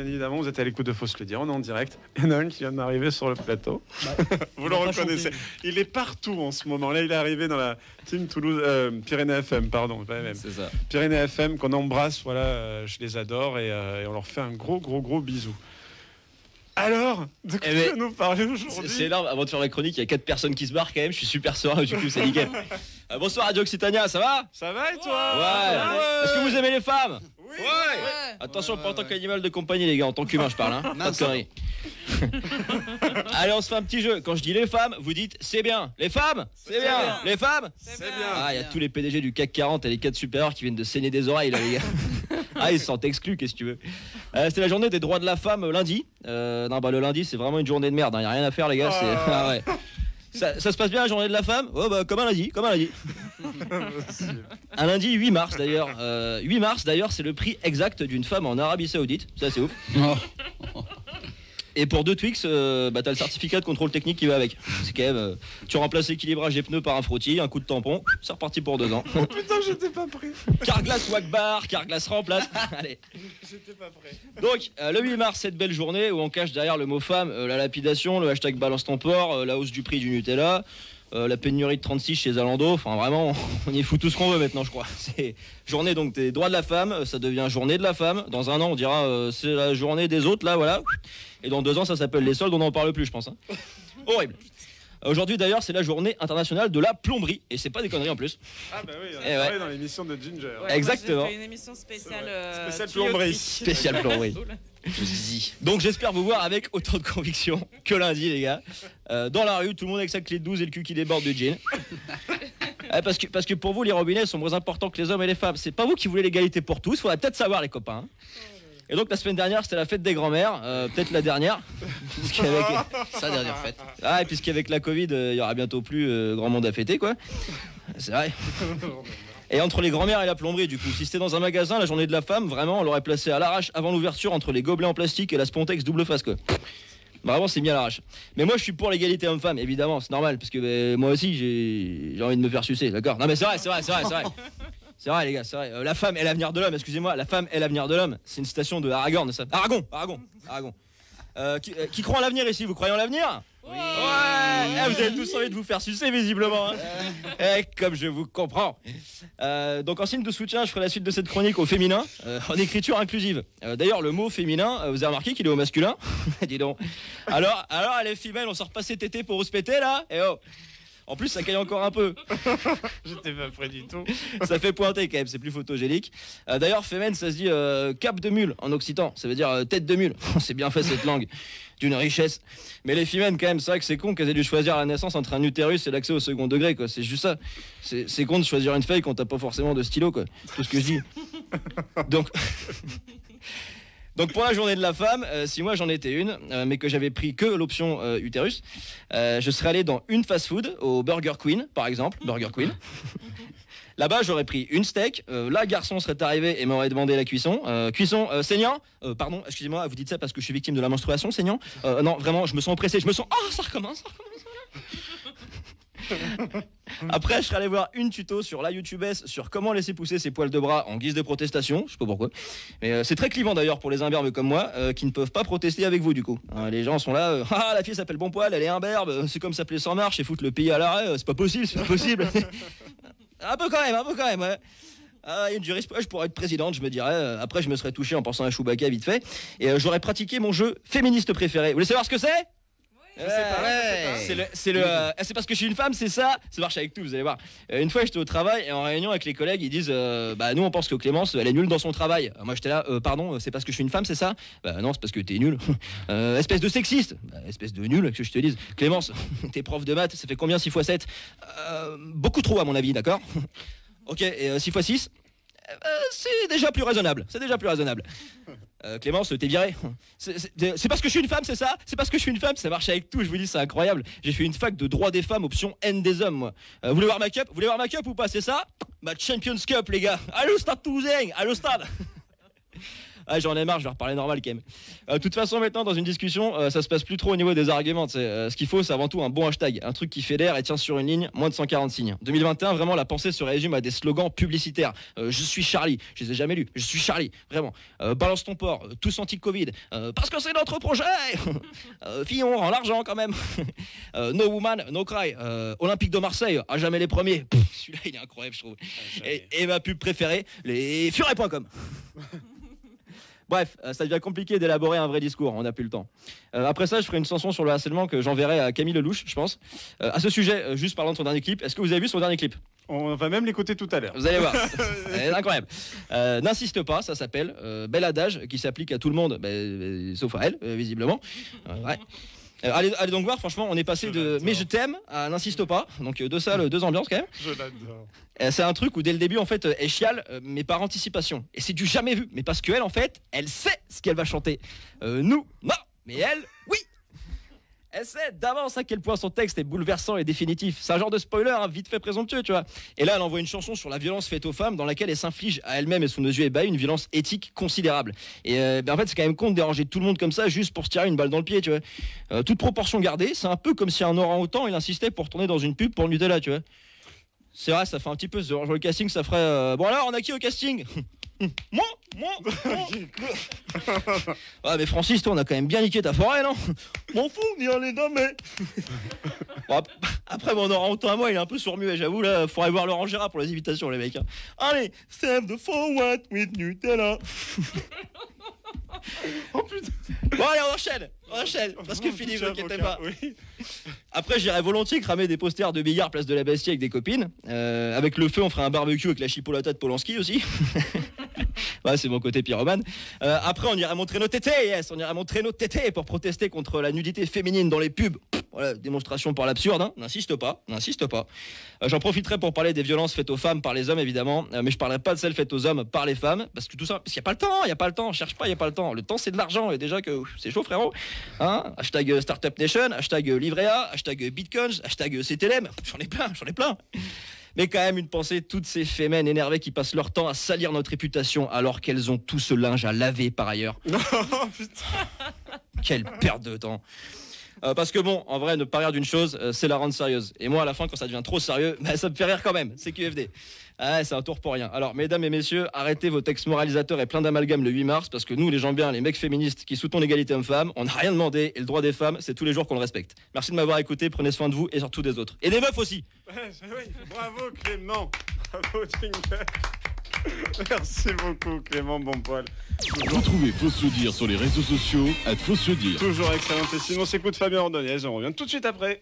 Évidemment, vous êtes à l'écoute de Faut se le dire, on est en direct. Il y en a un qui vient d'arriver sur le plateau. Vous le reconnaissez. Il est partout en ce moment. Là, il est arrivé dans la team Toulouse, Pyrénées FM, pardon. Pas même. C'est ça. Pyrénées FM qu'on embrasse. Voilà, je les adore et on leur fait un gros bisou. Alors, de quoi tu vas nous parler aujourd'hui? C'est énorme, avant de faire ma chronique, il y a 4 personnes qui se barrent quand même, je suis super serein, du coup c'est nickel. Bonsoir Radio Occitania, ça va? Ça va et toi? Ouais. Est-ce que vous aimez les femmes? Oui. Ouais. Attention, pas en tant qu'animal de compagnie les gars, en tant qu'humain je parle, hein. Pas de conneries. Allez, on se fait un petit jeu. Quand je dis les femmes, vous dites c'est bien. Les femmes, c'est bien. Les femmes, c'est bien. Ah, il y a tous les PDG du CAC 40 et les 4 supérieurs qui viennent de saigner des oreilles là les gars. Ah, ils se sentent exclus, qu'est-ce que tu veux. C'était la journée des droits de la femme lundi. Non, bah le lundi, c'est vraiment une journée de merde. Il n'y a rien à faire, les gars. Ah, ouais. Ça se passe bien la journée de la femme? Oh, bah, comme un lundi. Un lundi 8 mars d'ailleurs. 8 mars d'ailleurs, c'est le prix exact d'une femme en Arabie Saoudite. Ça, c'est ouf. Et pour 2 Twix, bah, t'as le certificat de contrôle technique qui va avec. C'est quand même. Tu remplaces l'équilibrage des pneus par un frottis, un coup de tampon, c'est reparti pour 2 ans. Oh putain, j'étais pas prêt. Carglass Wagbar, Carglass remplace. Allez. J'étais pas prêt. Donc, le 8 mars, cette belle journée où on cache derrière le mot femme la lapidation, le hashtag balance ton porc, la hausse du prix du Nutella. La pénurie de 36 chez Zalando, enfin vraiment, on y fout tout ce qu'on veut maintenant, je crois. C'est journée donc des droits de la femme, ça devient journée de la femme. Dans 1 an, on dira c'est la journée des autres, là, voilà. Et dans 2 ans, ça s'appelle les soldes, on n'en parle plus, je pense. Hein. Horrible. Aujourd'hui, d'ailleurs, c'est la journée internationale de la plomberie. Et c'est pas des conneries en plus. Ah bah oui, on a parlé dans l'émission de Ginger. Ouais, exactement. Moi, j'ai fait une émission spéciale plomberie. Spéciale plomberie. Donc j'espère vous voir avec autant de conviction que lundi, les gars. Dans la rue, tout le monde avec sa clé de 12 et le cul qui déborde du jean. Parce que pour vous, les robinets sont moins importants que les hommes et les femmes. C'est pas vous qui voulez l'égalité pour tous. Faudrait peut-être savoir, les copains. Et donc la semaine dernière, c'était la fête des grands-mères, peut-être la dernière. Sa dernière fête. Ah, et puisqu'avec la Covid, il y aura bientôt plus grand monde à fêter, quoi. C'est vrai. Et entre les grands-mères et la plomberie, du coup, si c'était dans un magasin, la journée de la femme, vraiment, on l'aurait placé à l'arrache avant l'ouverture entre les gobelets en plastique et la Spontex double face, quoi. Vraiment, c'est mis à l'arrache. Mais moi, je suis pour l'égalité homme-femme, évidemment, c'est normal, parce que moi aussi, j'ai envie de me faire sucer, d'accord? Non, mais c'est vrai. C'est vrai, les gars, c'est vrai. La femme est l'avenir de l'homme, excusez-moi, la femme est l'avenir de l'homme. C'est une citation de Aragorn, ça. Aragon. Qui croit en l'avenir ici? Vous croyez en l'avenir? Oui. Ouais. Vous avez tous envie de vous faire sucer, visiblement. Hein. Comme je vous comprends. Donc, en signe de soutien, je ferai la suite de cette chronique au féminin, en écriture inclusive. D'ailleurs, le mot féminin, vous avez remarqué qu'il est au masculin? Dis donc. Alors, les femelles, on sort pas cet été pour vous se péter, là? Eh oh. En plus, ça caille encore un peu. J'étais pas prêt du tout. Ça fait pointer quand même, c'est plus photogénique. D'ailleurs, fémène, ça se dit cap de mule en occitan. Ça veut dire tête de mule. C'est bien fait cette langue. D'une richesse. Mais les femelles, quand même, c'est vrai que c'est con qu'elles aient dû choisir à la naissance entre un utérus et l'accès au second degré, quoi. C'est juste ça. C'est con de choisir une feuille quand t'as pas forcément de stylo, quoi. Tout ce que je dis. Donc pour la journée de la femme, si moi j'en étais une, mais que j'avais pris que l'option utérus, je serais allé dans une fast-food, au Burger Queen par exemple, Burger Queen. Là-bas j'aurais pris une steak, là garçon serait arrivé et m'aurait demandé la cuisson. Cuisson saignant, pardon, excusez-moi, vous dites ça parce que je suis victime de la menstruation, saignant. Non, vraiment, je me sens oppressé, oh ça recommence. Après, je serais allé voir une tuto sur la YouTubeesse sur comment laisser pousser ses poils de bras en guise de protestation. Je sais pas pourquoi. Mais c'est très clivant d'ailleurs pour les imberbes comme moi qui ne peuvent pas protester avec vous du coup. Les gens sont là, la fille s'appelle Bonpoil, elle est imberbe, c'est comme s'appeler Sans Marche et foutre le pays à l'arrêt, c'est pas possible. un peu quand même, ouais. Une juriste, je pourrais être présidente, je me dirais. Après, je me serais touché en pensant à Chewbacca vite fait. Et j'aurais pratiqué mon jeu féministe préféré. Vous voulez savoir ce que c'est? C'est parce que je suis une femme, c'est ça. Ça marche avec tout, vous allez voir. Une fois, j'étais au travail et en réunion avec les collègues, ils disent nous, on pense que Clémence, elle est nulle dans son travail. Moi, j'étais là, pardon, c'est parce que je suis une femme, c'est ça? Non, c'est parce que t'es nulle. Espèce de sexiste. Espèce de nulle, que je te dise. Clémence, t'es prof de maths, ça fait combien 6 x 7? Beaucoup trop, à mon avis, d'accord? Ok, et 6 x 6? C'est déjà plus raisonnable. Clémence, t'es viré. C'est parce que je suis une femme, c'est ça? C'est parce que je suis une femme, ça marche avec tout, je vous dis, c'est incroyable. J'ai fait une fac de droit des femmes, option N des hommes, moi. Vous voulez voir ma cup? Ou pas, c'est ça? Ma Champions Cup, les gars. Allô, Stade Toulousain, allô, Stade. Ah, j'en ai marre, je vais reparler normal quand même. De toute façon, maintenant, dans une discussion, ça se passe plus trop au niveau des arguments. Ce qu'il faut, c'est avant tout un bon hashtag, un truc qui fédère et tient sur une ligne, moins de 140 signes. 2021, vraiment, la pensée se résume à des slogans publicitaires. Je suis Charlie, je les ai jamais lus. Je suis Charlie, vraiment. Balance ton port, tous anti-Covid, parce que c'est notre projet. Fillon, rend l'argent quand même. No woman, no cry. Olympique de Marseille, à jamais les premiers. Celui-là, il est incroyable, je trouve. Et ma pub préférée, les furet.com. Bref, ça devient compliqué d'élaborer un vrai discours, on n'a plus le temps. Après ça, je ferai une chanson sur le harcèlement que j'enverrai à Camille Lelouch, je pense. À ce sujet, juste parlant de son dernier clip, est-ce que vous avez vu son dernier clip? On va même l'écouter tout à l'heure. Vous allez voir, c'est incroyable. N'insiste pas, ça s'appelle. Bel adage qui s'applique à tout le monde, sauf à elle, visiblement. Ouais. Allez donc voir, franchement, on est passé de mais je t'aime à n'insiste pas, donc deux salles, deux ambiances quand même. Je l'adore. C'est un truc où dès le début en fait elle chiale mais par anticipation, et c'est du jamais vu, mais parce qu'elle en fait elle sait ce qu'elle va chanter. Nous non, mais elle oui. Elle sait d'avance à quel point son texte est bouleversant et définitif. C'est un genre de spoiler vite fait présomptueux, tu vois. Et là, elle envoie une chanson sur la violence faite aux femmes dans laquelle elle s'inflige à elle-même et sous nos yeux ébahis une violence éthique considérable. Et en fait, c'est quand même con de déranger tout le monde comme ça juste pour se tirer une balle dans le pied, tu vois. Toute proportion gardée, c'est un peu comme si un orang-outan il insistait pour tourner dans une pub pour le Nutella, tu vois. C'est vrai, ça fait un petit peu genre le casting, ça ferait bon alors, on a qui au casting? Moi. Ouais, mais Francis, toi, on a quand même bien niqué ta forêt, non? M'en fous, ni les dames, mais. Bon, après, mon orang-outan à moi, il est un peu sourd-muet, j'avoue, là, faudrait voir Laurent Gérard pour les invitations, les mecs. Hein. Allez, save the forward with Nutella. Oh putain. Bon, allez, on enchaîne, parce que Philippe, vous inquiétez pas. Oui. Après, j'irais volontiers cramer des posters de billard place de la Bastille avec des copines. Avec le feu, on ferait un barbecue avec la chipolata de Polanski aussi. Ouais, c'est mon côté pyromane. Après, on irait montrer nos tétés, pour protester contre la nudité féminine dans les pubs. Voilà, démonstration par l'absurde, hein. N'insiste pas. J'en profiterai pour parler des violences faites aux femmes par les hommes, évidemment, mais je parlerai pas de celles faites aux hommes par les femmes, parce que tout ça, parce qu'il y a pas le temps, cherche pas, il y a pas le temps. Le temps, c'est de l'argent, et déjà que c'est chaud, frérot. Hein, hashtag Startup Nation, hashtag Livret A, hashtag Bitcoins, hashtag CTLM, j'en ai plein. Mais quand même, une pensée, toutes ces fémènes énervées qui passent leur temps à salir notre réputation alors qu'elles ont tout ce linge à laver par ailleurs. Oh putain. Quelle perte de temps. Parce que bon, en vrai, ne pas rire d'une chose, c'est la rendre sérieuse. Et moi, à la fin, quand ça devient trop sérieux, ça me fait rire quand même. C'est QFD. Ah, c'est un tour pour rien. Alors, mesdames et messieurs, arrêtez vos textes moralisateurs et plein d'amalgames le 8 mars, parce que nous, les gens bien, les mecs féministes qui soutenons l'égalité homme-femme, on n'a rien demandé, et le droit des femmes, c'est tous les jours qu'on le respecte. Merci de m'avoir écouté, prenez soin de vous et surtout des autres. Et des meufs aussi. Oui, bravo Clément. Bravo Jingle. Merci beaucoup Clément Bonpoil. Retrouvez Faut se le dire sur les réseaux sociaux @FausseLeDire. Toujours excellent. Et sinon, on s'écoute Fabien Ordonez. On revient tout de suite après.